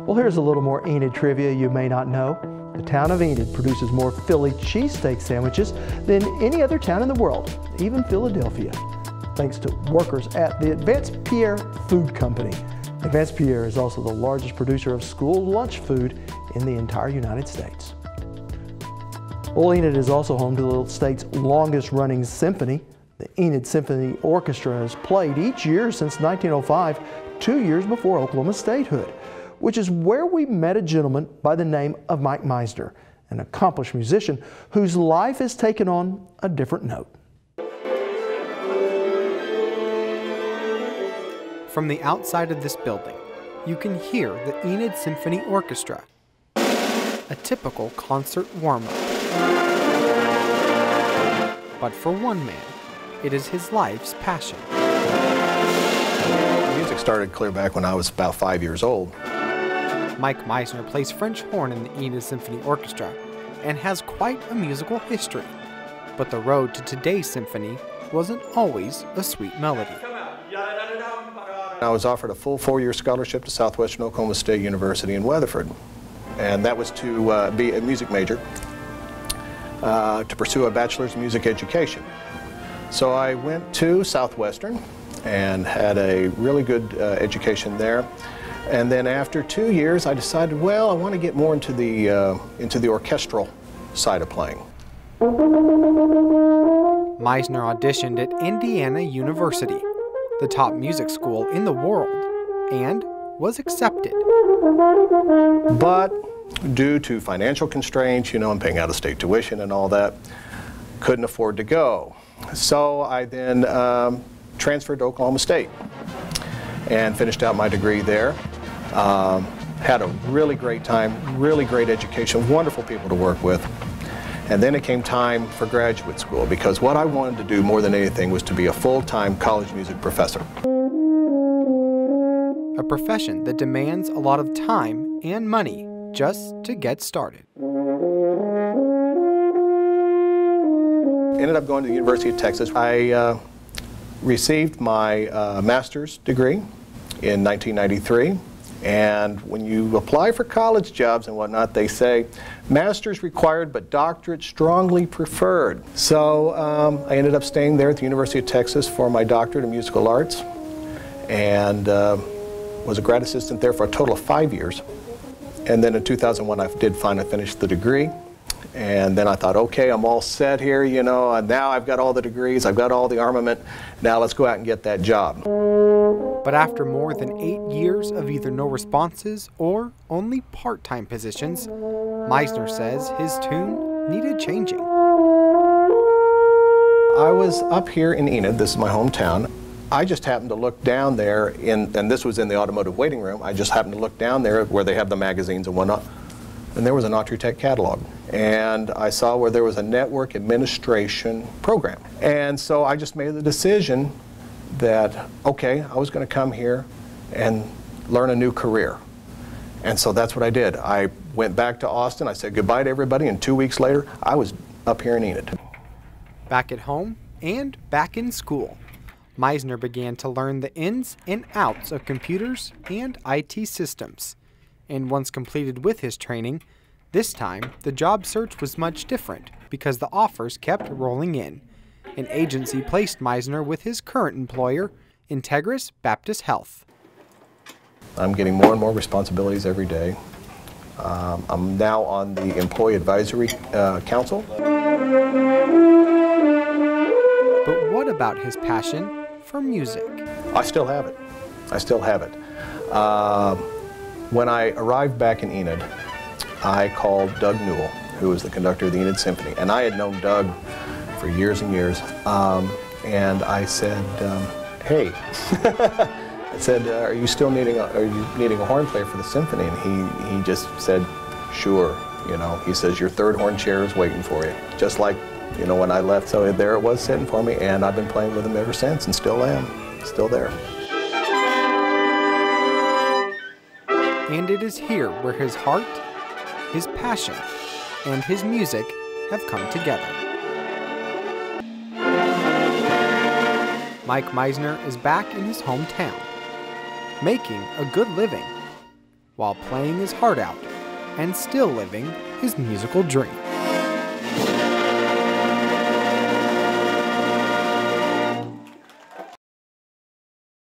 Well, here's a little more Enid trivia you may not know. The town of Enid produces more Philly cheesesteak sandwiches than any other town in the world, even Philadelphia, thanks to workers at the Advanced Pierre Food Company. Advanced Pierre is also the largest producer of school lunch food in the entire United States. Well, Enid is also home to the state's longest running symphony. The Enid Symphony Orchestra has played each year since 1905, 2 years before Oklahoma statehood, which is where we met a gentleman by the name of Mike Misner, an accomplished musician whose life has taken on a different note. From the outside of this building, you can hear the Enid Symphony Orchestra, a typical concert warm-up. But for one man, it is his life's passion. Music started clear back when I was about 5 years old. Mike Misner plays French horn in the Enid Symphony Orchestra and has quite a musical history. But the road to today's symphony wasn't always a sweet melody. I was offered a full 4-year scholarship to Southwestern Oklahoma State University in Weatherford, and that was to be a music major, to pursue a bachelor's in music education. So I went to Southwestern and had a really good education there. And then after 2 years, I decided, well, I want to get more into the orchestral side of playing. Misner auditioned at Indiana University, the top music school in the world, and was accepted. But due to financial constraints, you know, I'm paying out-of-state tuition and all that, couldn't afford to go. So I then transferred to Oklahoma State and finished out my degree there. Had a really great time, really great education, wonderful people to work with. And then it came time for graduate school, because what I wanted to do more than anything was to be a full-time college music professor. A profession that demands a lot of time and money just to get started. Ended up going to the University of Texas. I received my master's degree in 1993. And when you apply for college jobs and whatnot, they say, master's required, but doctorate strongly preferred. So I ended up staying there at the University of Texas for my doctorate in musical arts, and was a grad assistant there for a total of 5 years. And then in 2001, I did finally finish the degree. And then I thought, okay, I'm all set here, you know, and now I've got all the degrees, I've got all the armament, now let's go out and get that job. But after more than 8 years of either no responses or only part-time positions, Misner says his tune needed changing. I was up here in Enid, this is my hometown. I just happened to look down there, and this was in the automotive waiting room, I just happened to look down there where they have the magazines and whatnot, and there was an Autry Tech catalog. And I saw where there was a network administration program. And so I just made the decision that, okay, I was going to come here and learn a new career. And so that's what I did. I went back to Austin, I said goodbye to everybody, and 2 weeks later, I was up here in Enid. Back at home and back in school, Misner began to learn the ins and outs of computers and IT systems. And once completed with his training, this time the job search was much different because the offers kept rolling in. An agency placed Misner with his current employer, Integris Baptist Health. I'm getting more and more responsibilities every day. I'm now on the Employee Advisory Council. But what about his passion for music? I still have it. I still have it. When I arrived back in Enid, I called Doug Newell, who was the conductor of the Enid Symphony, and I had known Doug for years and years. And I said, "Hey," I said, "Are you still needing a horn player for the symphony?" And he just said, "Sure." You know, he says, "Your third horn chair is waiting for you," just like, you know, when I left. So there it was sitting for me, and I've been playing with him ever since, and still am, still there. And it is here where his heart, his passion, and his music have come together. Mike Misner is back in his hometown, making a good living, while playing his heart out and still living his musical dream.